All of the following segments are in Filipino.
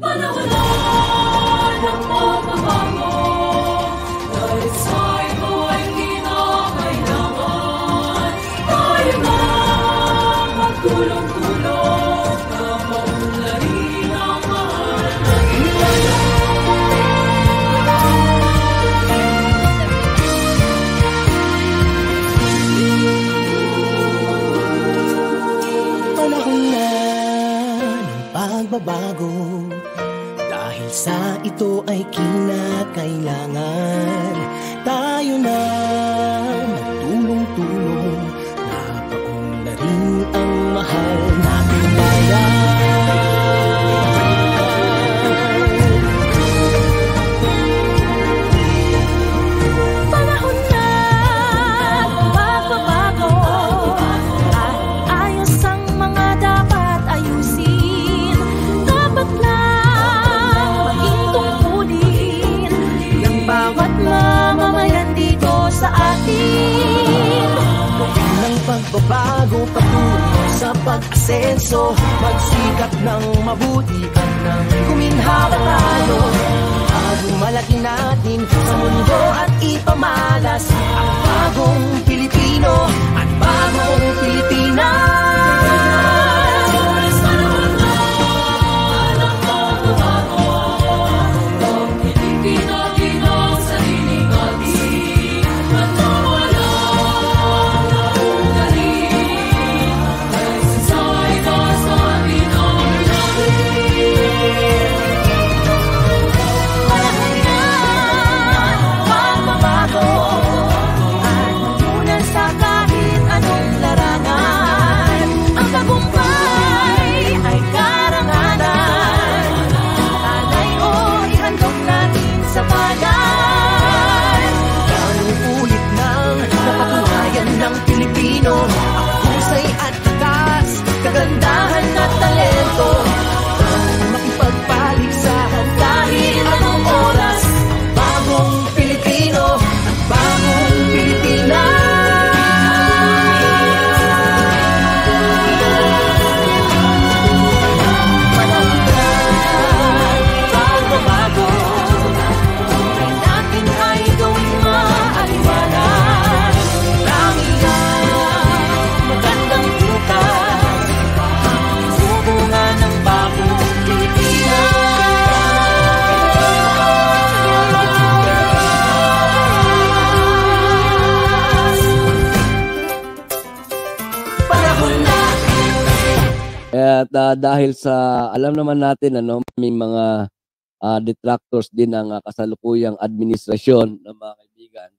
Panawalan ng pagbabago, dahil sa ito ay kinakailangan. Tayo na magtulong-tulong na maunlarin ang mahal na Panahon na ng pagbabago, dahil sa ito ay kinakailangan. Tayo na magtulong-tulong na paunlarin ang mahal nating bayan. Panahon na ng pagbabago, at ayos ang mga dapat ayusin. Dapat lang maging tungkulin ng bawat mamamayan dito sa atin. Gawin ng pagbabago patungo sa pag-asenso, magsikap ng mabuti at nang kuminhawa tayo. Bagong malaki natin sa mundo at ipamalas ang bagong Pilipino at bagong Pilipinas. Panahon na ng pagbabago, ang kinikinakin ang sarili natin at mawalan ng unarin. Dahil sa ito sa atin ang Panahon na ng pagbabago, at magmunan sa kahit anong larangan. Ang tagumpay ay karangalan. Alay o ihandog natin sa bayan. Anong ulit nang napatunayan ng Pilipino ang husay at takas, kagandahan at talento. Ang makipagpaligsahan kahit anong oras, bagong Pilipino at bagong Pilipinas. Panahon na pagbabago, buhay natin ay gawing maaliwalas. Langit ang magandang bukas, sumunga ng bagong Pilipinas. Panahon na. At dahil sa alam naman natin may mga detractors din ng kasalukuyang administrasyon ng mga kaibigan.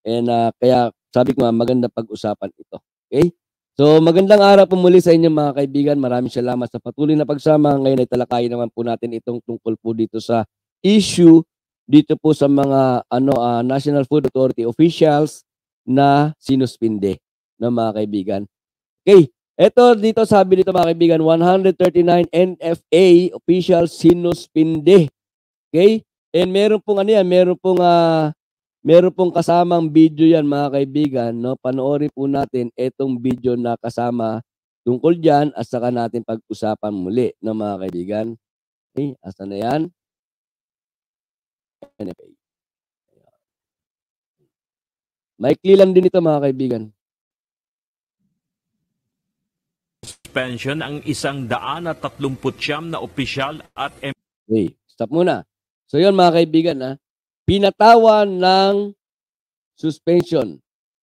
And kaya sabi ko maganda pag-usapan ito. Okay? So magandang araw po muli sa inyo mga kaibigan. Maraming salamat sa patuloy na pagsama. Ngayon ay talakayin naman po natin itong tungkol po dito sa issue dito po sa mga National Food Authority officials na sinuspinde ng mga kaibigan. Okay. Ito dito sabi dito mga kaibigan, 139 NFA officials sinuspinde. Okay? And meron pong meron pong kasamang video yan mga kaibigan, no? Panoorin po natin itong video na kasama tungkol diyan at saka natin pag-usapan muli ng mga kaibigan. Okay? Asa na yan? NFA. Maikli lang din ito mga kaibigan. Suspension ang 139 na opisyal at Okay, stop muna. So yun mga kaibigan, pinatawan ng suspension,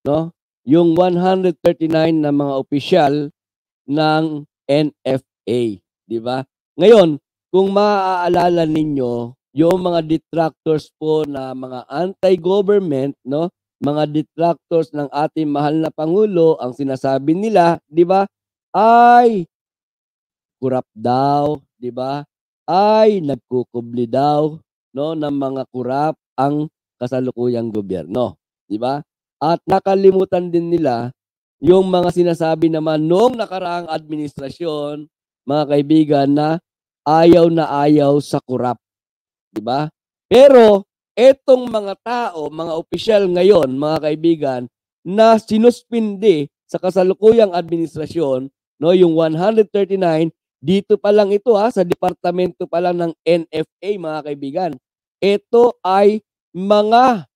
no? Yung 139 na mga opisyal ng NFA, di ba? Ngayon, kung maaalala ninyo, yung mga detractors po na mga anti-government, no? Mga detractors ng ating mahal na Pangulo, ang sinasabi nila, di ba? Ay kurap daw, di ba? Ay nagkukubli daw, no, ng mga kurap ang kasalukuyang gobyerno, di ba? At nakalimutan din nila yung mga sinasabi naman noong nakaraang administrasyon, mga kaibigan, na ayaw sa kurap, di ba? Pero etong mga tao, mga opisyal ngayon, mga kaibigan, na sinuspindi sa kasalukuyang administrasyon, no, yung 139, Dito pa lang ito sa departamento pa lang ng NFA mga kaibigan. Ito ay mga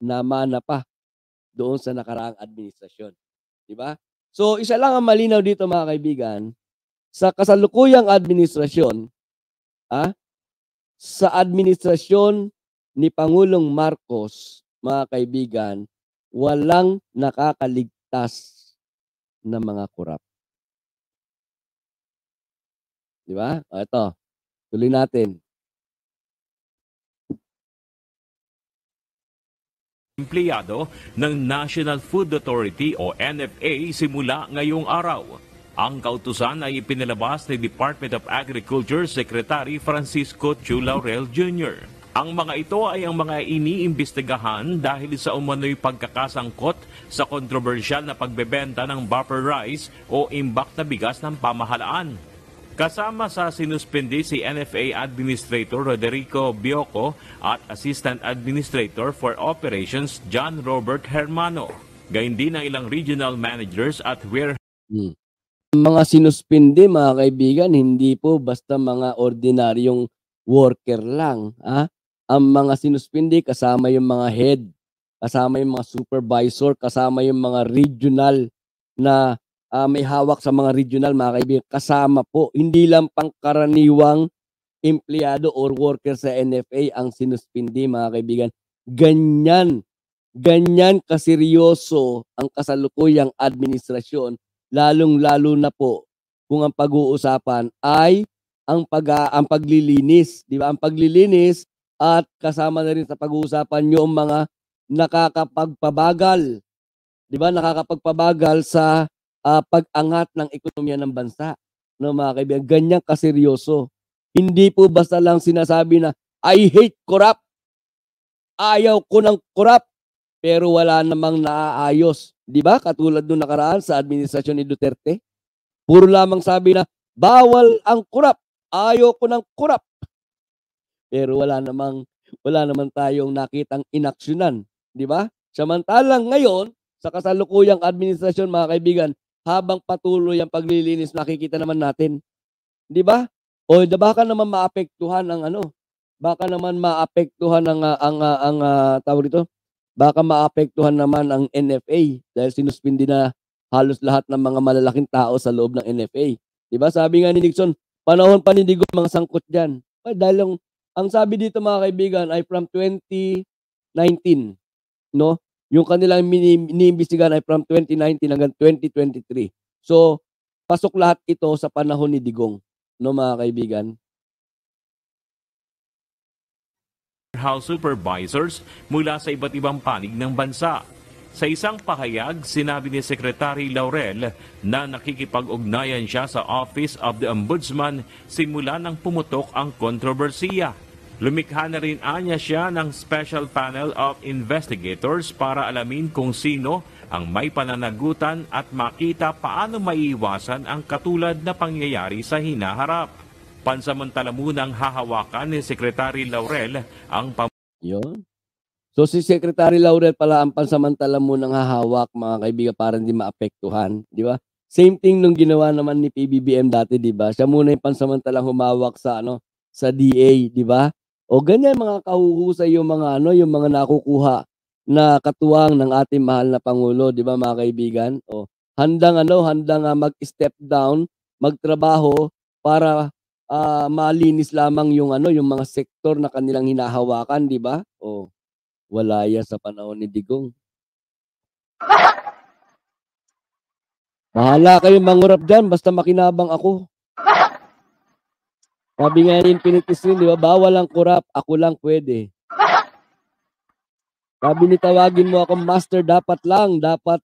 namana pa doon sa nakaraang administrasyon. Di ba? So isa lang ang malinaw dito mga kaibigan, sa kasalukuyang administrasyon, sa administrasyon ni Pangulong Marcos, mga kaibigan, walang nakakaligtas na mga korap. Di ba? Ito, tuloy natin. Empleyado ng National Food Authority o NFA simula ngayong araw. Ang kautusan ay ipinalabas ni Department of Agriculture Secretary Francisco Chu Laurel Jr. Ang mga ito ay ang mga iniimbestigahan dahil sa umano'y pagkakasangkot sa kontrobersyal na pagbebenta ng buffer rice o imbak na bigas ng pamahalaan. Kasama sa sinuspindi si NFA Administrator Roderico Bioco at Assistant Administrator for Operations John Robert Hermano. Gayun din ang ilang regional managers at Mga sinuspindi mga kaibigan, hindi po basta mga ordinaryong worker lang. Ang mga sinuspindi kasama yung mga head, kasama yung mga supervisor, kasama yung mga regional na may hawak sa mga regional mga kaibigan, kasama po. Hindi lang pangkaraniwang empleyado or worker sa NFA ang sinuspindi mga kaibigan. Ganyan kaseryoso ang kasalukuyang administrasyon, lalong-lalo na po kung ang pag-uusapan ay ang paglilinis, di ba? Ang paglilinis at kasama na rin sa pag-uusapan yung mga nakakapagpabagal, di ba? Nakakapagpabagal sa pag-angat ng ekonomiya ng bansa, no mga kaibigan. Ganyan kaseryoso. Hindi po basta lang sinasabi na I hate corrupt. Ayaw ko ng corrupt. Pero wala namang naaayos, di ba? Katulad nung nakaraan sa administrasyon ni Duterte. Puro lamang sabi na bawal ang corrupt. Ayaw ko ng corrupt. Pero wala naman tayong nakitang inaksyonan, di ba? Samantalang ngayon sa kasalukuyang administrasyon mga kaibigan, habang patuloy ang paglilinis, nakikita naman natin. Di ba? O baka naman maapektuhan ang baka naman maapektuhan ang tawag dito. Baka maapektuhan naman ang NFA dahil sinuspindi na halos lahat ng mga malalaking tao sa loob ng NFA. Di ba? Sabi nga ni Nixon, panahon pa ni Digong mga sangkot diyan. Dahil ang sabi dito mga kaibigan ay from 2019, no? Yung kanilang iniimbestigahan ay from 2019 hanggang 2023. So, pasok lahat ito sa panahon ni Digong, no mga kaibigan? House supervisors mula sa iba't ibang panig ng bansa. Sa isang pahayag, sinabi ni Secretary Laurel na nakikipag-ugnayan siya sa Office of the Ombudsman simula nang pumutok ang kontrobersiya. Lumikha na rin anya siya ng special panel of investigators para alamin kung sino ang may pananagutan at makita paano maiiwasan ang katulad na pangyayari sa hinaharap. Pansamantala munang hahawakan ni Secretary Laurel ang Yun. So si Secretary Laurel pala ang pansamantala munang hahawak mga kaibigan para hindi maapektuhan, di ba? Same thing nung ginawa naman ni PBBM dati, di ba? Siya muna yung pansamantalang humawak sa sa DA, di ba? O ganyan mga kahuhusay yung mga yung mga nakukuha na katuwang ng ating mahal na pangulo, di ba mga kaibigan? O handang mag-step down, magtrabaho para malinis lamang yung yung mga sektor na kanilang hinahawakan, di ba? O wala yan sa panahon ni Digong. Bahala kayong mangurap dyan, basta makinabang ako. Sabi nga ni Infinity Screen, di ba? Bawal ang kurap, ako lang pwede. Sabi ni tawagin mo ako master, dapat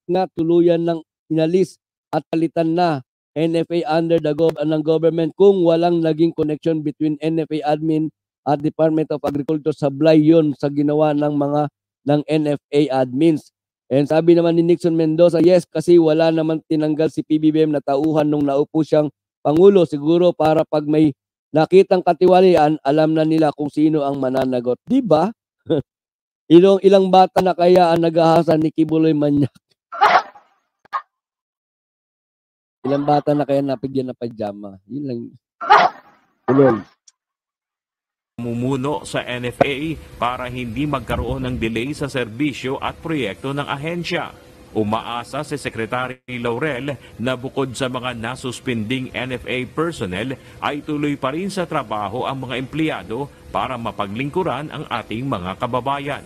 nga tuluyan ng inalis at palitan na NFA under ng government kung walang naging connection between NFA admin at Department of Agriculture. Sablay yun sa ginawa ng NFA admins. And sabi naman ni Nixon Mendoza, yes, kasi wala naman tinanggal si PBBM na tauhan nung naupo siyang Pangulo. Siguro para pag may nakitang katiwalian, alam na nila kung sino ang mananagot. Di ba? Ilang bata na kaya ang nagahasa ni Kibuloy Manyak. Ilang bata na kaya napigyan ng pajama? Yun lang. Tulong. Mumuno sa NFA para hindi magkaroon ng delay sa serbisyo at proyekto ng ahensya. Umaasa si Secretary Laurel na bukod sa mga nasuspending NFA personnel ay tuloy pa rin sa trabaho ang mga empleyado para mapaglingkuran ang ating mga kababayan.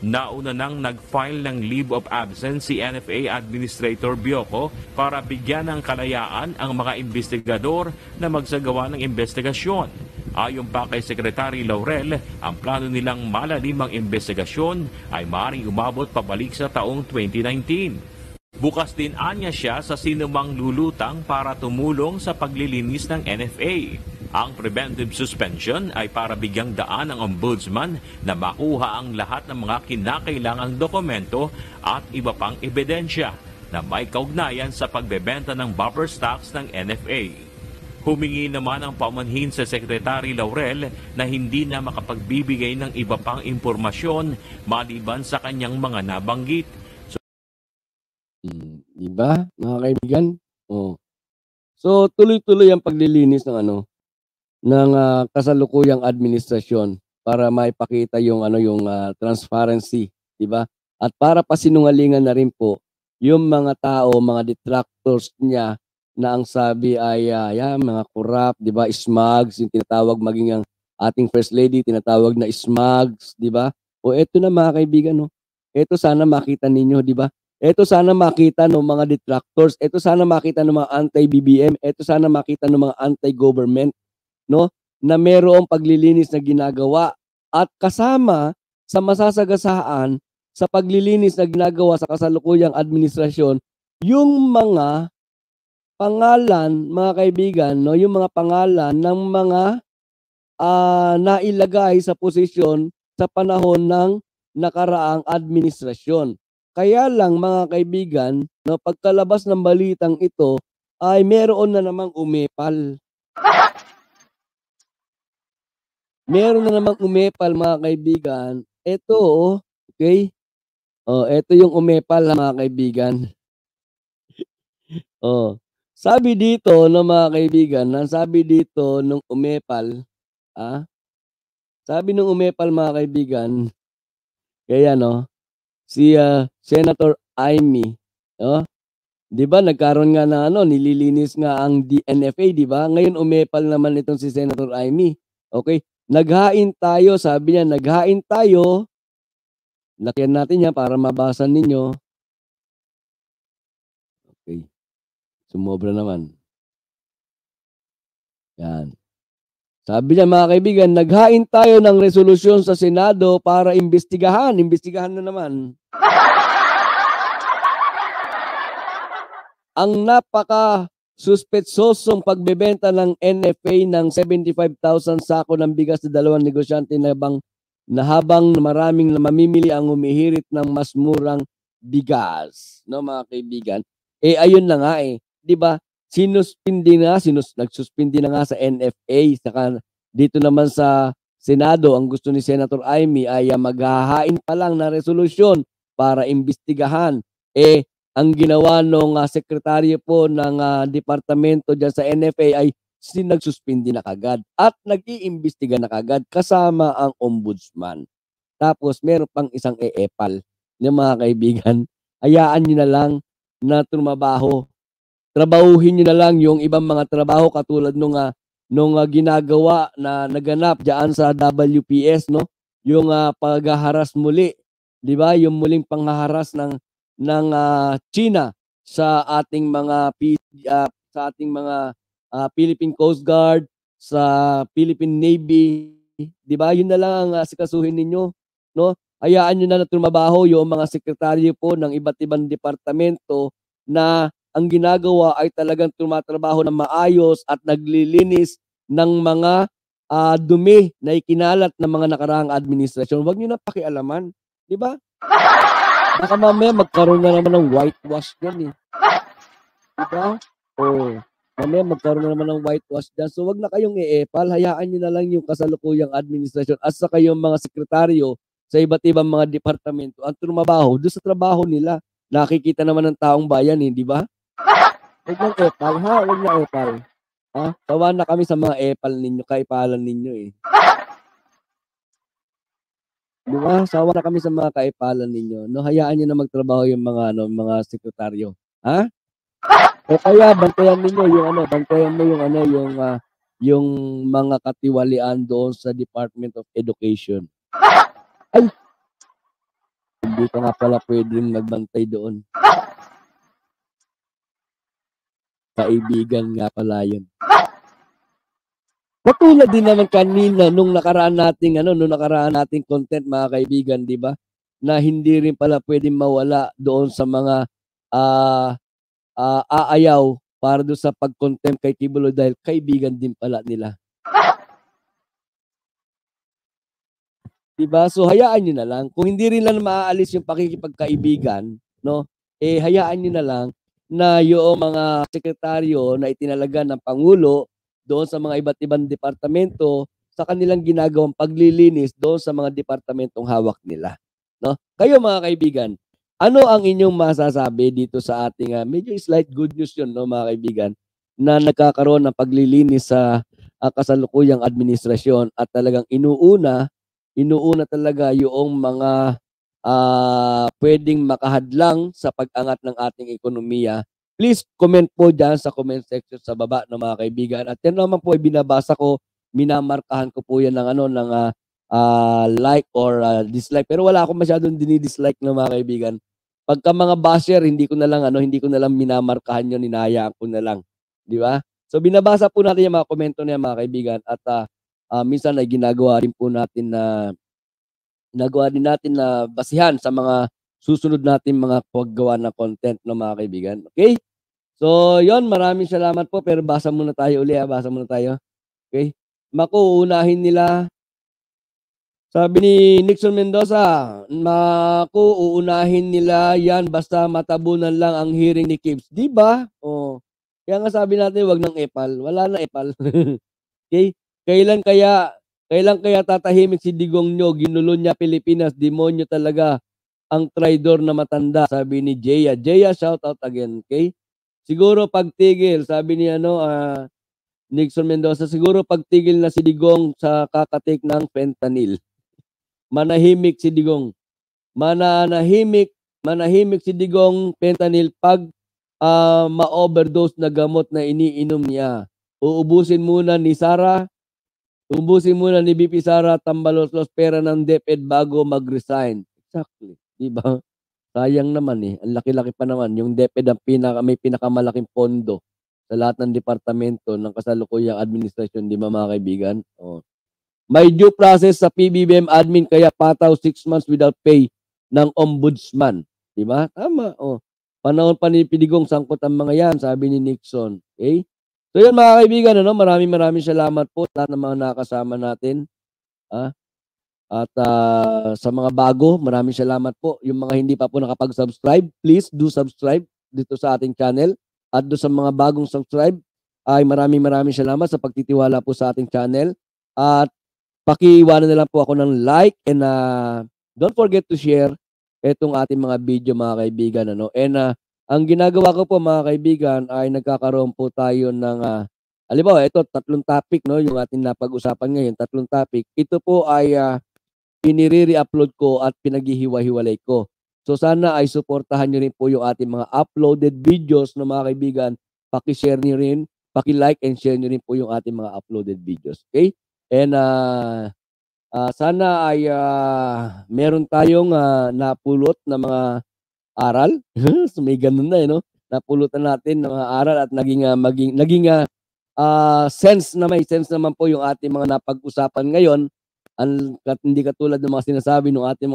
Nauna nang nag-file ng leave of absence si NFA Administrator Bioco para bigyan ng kalayaan ang mga investigador na magsagawa ng investigasyon. Ayon pa kay Secretary Laurel, ang plano nilang malalimang investigasyon ay maaaring umabot pabalik sa taong 2019. Bukas din anya siya sa sinumang lulutang para tumulong sa paglilinis ng NFA. Ang preventive suspension ay para bigyang daan ng ombudsman na makuha ang lahat ng mga kinakailangang dokumento at iba pang ebidensya na may kaugnayan sa pagbebenta ng buffer stocks ng NFA. Humingi naman ang paumanhin sa Secretary Laurel na hindi na makapagbibigay ng iba pang impormasyon maliban sa kanyang mga nabanggit. Diba, mga kaibigan? Oh. So, tuloy-tuloy ang paglilinis ng kasalukuyang administrasyon para maipakita yung transparency, 'di ba? At para pasinungalingan na rin po yung mga tao, mga detractors niya na ang sabi ay mga corrupt, 'di ba? Smugs, yung tinatawag maging ang ating First Lady tinatawag na smugs, 'di ba? O eto na mga kaibigan, no. Eto sana makita ninyo, 'di ba? Eto sana makita ng mga detractors, eto sana makita ng mga anti-BBM, eto sana makita ng mga anti-government, no? Na mayroong paglilinis na ginagawa at kasama sa masasagasaan sa paglilinis na ginagawa sa kasalukuyang administrasyon yung mga pangalan, mga kaibigan, no, yung mga pangalan ng mga nailagay sa posisyon sa panahon ng nakaraang administrasyon. Kaya lang mga kaibigan, no, pagkalabas ng balitang ito ay meron na namang umepal. Meron na namang umepal mga kaibigan. Ito, okay? Ito yung umepal mga kaibigan. Sabi dito no mga kaibigan, sabi dito nung umepal, sabi nung umepal mga kaibigan, kaya no, si Senator Amy, 'di ba nagkaroon nga na nililinis nga ang DNFA, 'di ba? Ngayon umepal naman itong si Senator Amy. Okay? Naghain tayo, sabi niya, naghain tayo. Lakyan natin yan para mabasa ninyo. Okay. Sumobra naman. Yan. Sabi niya mga kaibigan, naghain tayo ng resolusyon sa Senado para imbestigahan. Imbestigahan na naman. Ang napaka-suspetsosong pagbebenta ng NFA ng 75,000 sako ng bigas sa dalawang negosyante na habang maraming mamimili ang humihirit ng mas murang bigas. No mga kaibigan? Ayun na nga 'di ba? Nagsuspindi na nga sa NFA, saka dito naman sa Senado, ang gusto ni Senator Amy ay maghahain pa lang na resolusyon para imbestigahan. Ang ginawa ng sekretaryo po ng departamento dyan sa NFA ay nagsuspindi na kagad at nag-iimbestiga na kagad kasama ang ombudsman. Tapos meron pang isang eepal ng mga kaibigan. Hayaan nyo na lang na trumabaho. Trabahuhin nyo na lang yung ibang mga trabaho katulad nung ginagawa na naganap diyan sa WPS, no? Yung paghaharas muli, 'di ba? Yung muling panghaharas ng China sa ating mga Philippine Coast Guard, sa Philippine Navy, 'di ba? Yun na lang ang asikasuhin ninyo, no? Hayaan niyo na trumabaho yung mga sekretaryo po ng iba't ibang departamento na ang ginagawa ay talagang tumatrabaho ng maayos at naglilinis ng mga dumi na ikinalat ng mga nakaraang administrasyon. Huwag niyo na pakialaman, 'di ba? Baka mamaya magkaroon na naman ng whitewash yan eh. 'Di ba? Mamaya magkaroon na naman ng whitewash dyan. So wag na kayong iepal. Hayaan nyo na lang yung kasalukuyang administrasyon at saka yung mga sekretaryo sa iba't ibang mga departamento ang trumabaho doon sa trabaho nila. Nakikita naman ng taong bayan, di ba? Huwag ng epal, ha? Huwag na epal. Ha? Sawa na kami sa mga epal ninyo, kaipalan ninyo eh. Di ba? Sawa na kami sa mga kaipalan ninyo. No, hayaan niyo na magtrabaho yung mga sekretaryo. Ha? O kaya bantayan ninyo yung bantayan mo yung mga katiwalian doon sa Department of Education. Ay, hindi ka nga pala pwedeng magbantay doon. Kaibigan nga pala yun. Katulad din naman kanina nung nakaraan nating content mga kaibigan, di ba? Na hindi rin pala pwedeng mawala doon sa mga aayaw para doon sa pag-contempt kay Kibuloy dahil kaibigan din pala nila. Diba? So hayaan nyo na lang. Kung hindi rin lang maaalis yung pakikipagkaibigan, no? Hayaan nyo na lang na yung mga sekretaryo na itinalaga ng Pangulo doon sa mga iba't ibang departamento sa kanilang ginagawang paglilinis doon sa mga departamentong hawak nila. No? Kayo mga kaibigan, ano ang inyong masasabi dito sa ating medyo slight good news yun, no, mga kaibigan, na nagkakaroon ng paglilinis sa kasalukuyang administrasyon at talagang inuuna talaga yung mga pwedeng makahadlang sa pag-angat ng ating ekonomiya. Please comment po dyan sa comment section sa baba ng mga kaibigan. At yan naman po ay binabasa ko, minamarkahan ko po yan ng like or dislike. Pero wala akong masyadong dinidislike ng mga kaibigan. Pagka mga basher, hindi ko na lang minamarkahan yun, hinahayaan ko na lang. Di ba? So binabasa po natin yung mga komento niya mga kaibigan at minsan ay ginagawa din natin na basihan sa mga susunod natin mga paggawa ng content ng mga kaibigan. Okay? So, yon, maraming salamat po pero basa muna tayo uli, basa muna tayo. Okay? Makuunahin nila. Sabi ni Nixon Mendoza, uunahin nila yan basta matabunan lang ang hearing ni Kibbs. Di ba? Oh. Kaya nga sabi natin, wag ng epal. Wala na epal. Okay? Kailan kaya tatahimik si Digong nyo? Ginulo niya Pilipinas. Demonyo talaga ang traidor na matanda. Sabi ni Jeya. Jeya, shout out again. Okay? Siguro pagtigil. Sabi ni Nixon Mendoza. Siguro pagtigil na si Digong sa kakatik ng fentanyl. Manahimik si Digong. Manahimik si Digong fentanyl pag ma-overdose na gamot na iniinom niya. Uubusin muna ni BP Sara Tambaloslos pera ng DepEd bago mag-resign. Exactly. Diba? Sayang naman eh. Ang laki-laki pa naman. Yung DepEd may pinakamalaking pondo sa lahat ng departamento ng kasalukuyang administrasyon. Di ba mga kaibigan? Oh. May due process sa PBBM admin kaya pataw 6 months without pay ng ombudsman. Di ba? Tama. Oh. Panahon pa ni Pidigong sangkot ang mga yan, sabi ni Nixon. Okay? So yan mga kaibigan, maraming salamat po lahat ng mga nakasama natin. At sa mga bago, maraming salamat po. Yung mga hindi pa po nakapag-subscribe, please do subscribe dito sa ating channel. At do sa mga bagong subscribe, ay maraming salamat sa pagtitiwala po sa ating channel. At pakiiwanan na lang po ako ng like and don't forget to share itong ating mga video mga kaibigan. And ang ginagawa ko po mga kaibigan ay nagkakaroon po tayo ng halimbawa ito 3 topic yung ating napag-usapan ngayon, 3 topic. Ito po ay pinire-upload ko at pinaghihiwa-hiwalay ko. So sana ay suportahan niyo rin po yung ating mga uploaded videos no mga kaibigan. Paki-share niyo rin, paki-like and share niyo rin po yung ating mga uploaded videos. Okay? And sana ay meron tayong napulot na mga aral. So may ganun na napulutan natin ng mga aral at naging may sense naman po yung ating mga napag-usapan ngayon. Hindi katulad ng mga sinasabi ng ating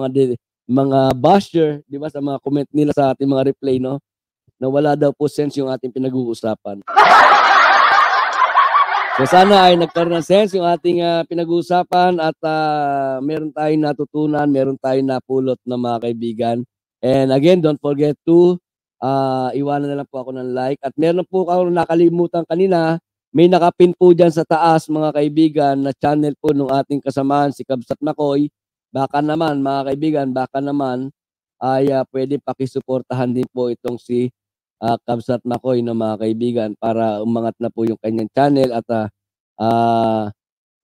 mga basher, di ba, sa mga comment nila sa ating mga replay, na wala daw po sense yung ating pinag-uusapan. So sana ay nagkaroon ng sense yung ating pinag-uusapan at meron tayong natutunan, meron tayong napulot na mga kaibigan. And again, don't forget to iwanan na lang po ako ng like. At meron po ako nakalimutan kanina, may nakapin po dyan sa taas mga kaibigan na channel po ng ating kasamahan si Kabsat Makoy. Baka naman mga kaibigan, ay pwede pakisuportahan din po itong si Kabsat Makoy, no, mga kaibigan, para umangat na po yung kanyang channel at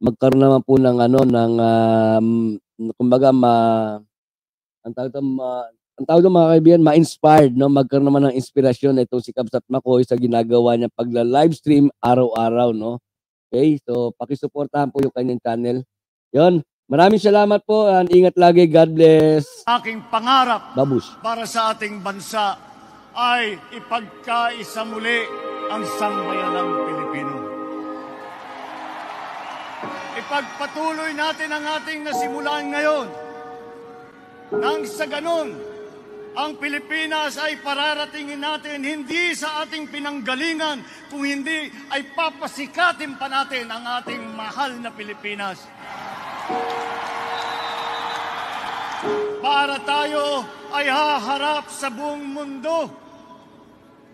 magkaroon naman po ng kumbaga ang tawag doon, mga kaibigan, ma-inspired, no? Magkaroon naman ng inspirasyon itong si Kabsat Makoy sa ginagawa niya pagla-livestream araw-araw, no? Okay, so pakisuportahan po yung kanyang channel. Yon, maraming salamat po and ingat lagi. God bless. Aking pangarap Babush. para sa ating bansa ay ipagkaisa muli ang sambayanang Pilipino. Ipagpatuloy natin ang ating nasimulan ngayon. Nang sa ganun, ang Pilipinas ay pararatingin natin hindi sa ating pinanggalingan, kung hindi ay papasikatin pa natin ang ating mahal na Pilipinas. Para tayo ay haharap sa buong mundo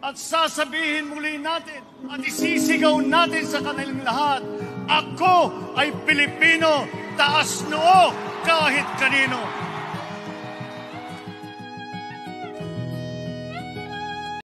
at sasabihin muli natin at isisigaw natin sa kanilang lahat, ako ay Pilipino, taas noo kahit kanino.